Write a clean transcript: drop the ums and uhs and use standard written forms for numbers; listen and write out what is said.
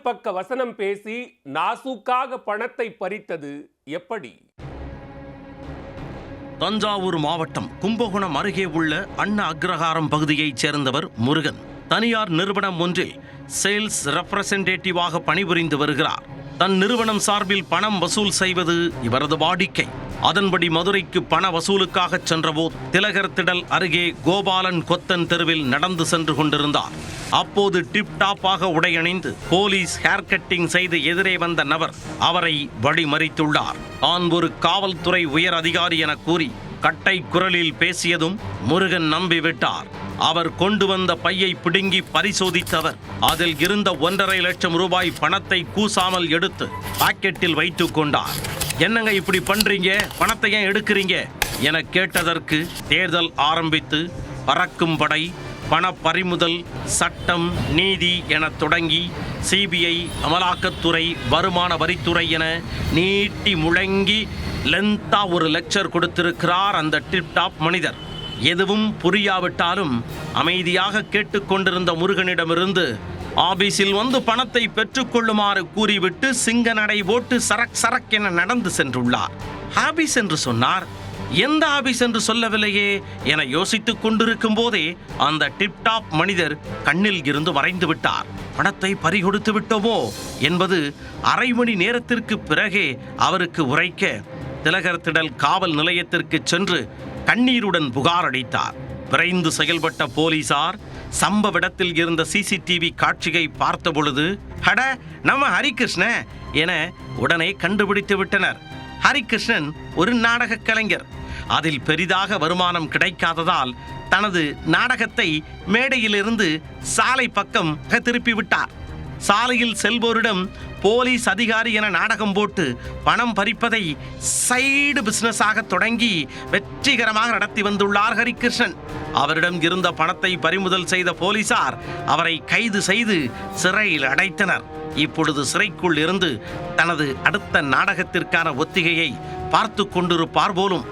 பக்க வசனம் பேசி நாசூக்காக பணத்தை பறித்தது எப்படி? தஞ்சாவூர் மாவட்டம் கும்பகோணம் அருகே உள்ள அண்ணா அக்ரஹாரம் பகுதியைச் சேர்ந்தவர் முருகன். தனியார் நிறுவனம் ஒன்றில் சேல்ஸ் ரெப்ரசன்டேட்டிவாக பணிபுரிந்து வருகிறார். தன் நிறுவனம் சார்பில் பணம் வசூல் செய்வது இவரது வாடிக்கை. அதன்படி மதுரைக்கு பண வசூலுக்காக சென்றபோது திலகர் திடல் அருகே கோபாலன் கொத்தன் தெருவில் நடந்து சென்று கொண்டிருந்தார். அப்போது டிப்டாப்பாக உடையணிந்து போலீஸ் ஹேர் கட்டிங் செய்து எதிரே வந்த நபர் அவரை வழிமறித்துள்ளார். தான் ஒரு காவல்துறை உயர் அதிகாரி என கூறி கட்டை குரலில் பேசியதும் முருகன் நம்பிவிட்டார். அவர் கொண்டு வந்த பையை பிடுங்கி பரிசோதித்தவர் அதில் இருந்த 1.5 லட்சம் ரூபாய் பணத்தை கூசாமல் எடுத்து பாக்கெட்டில் வைத்துக் கொண்டார். என்னங்க இப்படி பண்றீங்க, பணத்தை ஏன் எடுக்கிறீங்க என கேட்டதற்கு தேர்தல் ஆரம்பித்து பறக்கும் படை, பண பறிமுதல், சட்டம், நீதி என தொடங்கி சிபிஐ, அமலாக்கத்துறை, வருமான வரித்துறை என நீட்டி முழங்கி லென்த்தா ஒரு லெக்சர் கொடுத்திருக்கிறார் அந்த டிப்டாப் மனிதர். எதுவும் புரியாவிட்டாலும் அமைதியாக கேட்டுக்கொண்டிருந்த முருகனிடமிருந்து ஆபீஸில் வந்து பணத்தை பெற்றுக்கொள்ளுமாறு கூறிவிட்டு சிங்க நடை போட்டு சரக் சரக் என நடந்து சென்றுள்ளார். ஆபீஸ் என்று சொன்னார், எந்த ஆபீஸ் என்று சொல்லவில்லையே என யோசித்துக் கொண்டிருக்கும் போதே அந்த டிப்டாப் மனிதர் கண்ணில் இருந்து மறைந்து விட்டார். பணத்தை பறிகொடுத்து விட்டோமோ என்பது அரை மணி நேரத்திற்கு பிறகே அவருக்கு உரைக்க திலகர் திடல் காவல் நிலையத்திற்கு சென்று கண்ணீருடன் புகார் அளித்தார். விரைந்து செயல்பட்ட போலீசார் சம்பவ இடத்தில் இருந்த சிசிடிவி காட்சியை பார்த்த பொழுது அட நம்ம ஹரிகிருஷ்ணன் என உடனே கண்டுபிடித்து விட்டனர். ஹரிகிருஷ்ணன் ஒரு நாடக கலைஞர். அதில் பெரிதாக வருமானம் கிடைக்காததால் தனது நாடகத்தை மேடையிலிருந்து சாலை பக்கம் திருப்பி விட்டார். சாலையில் செல்வோரிடம் போலீஸ் அதிகாரி என நாடகம் போட்டு பணம் பறிப்பதை சைடு பிசினஸாக தொடங்கி வெற்றிகரமாக நடத்தி வந்துள்ளார் ஹரிகிருஷ்ணன். அவரிடம் இருந்த பணத்தை பறிமுதல் செய்த போலீசார் அவரை கைது செய்து சிறையில் அடைத்தனர். இப்பொழுது சிறைக்குள் இருந்து தனது அடுத்த நாடகத்திற்கான ஒத்திகையை பார்த்து கொண்டிருப்பார் போலும்.